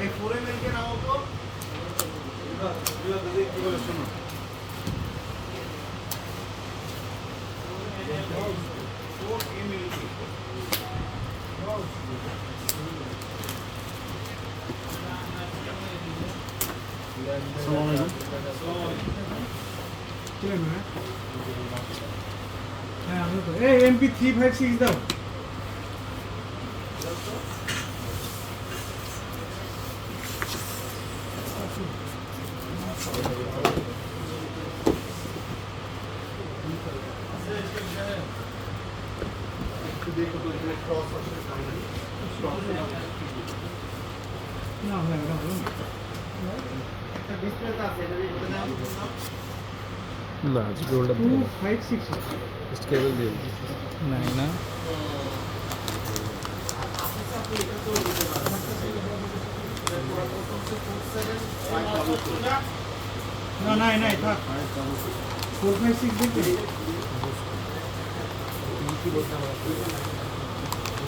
এই 4 ml কে নাও তো কি বলে শোনো 4 ml MP356 দাও না না না না আজকে ওটা 256 স্কেল দিয়ে নাই না না নাই নাই থাক 456 দেখতে কি বলতে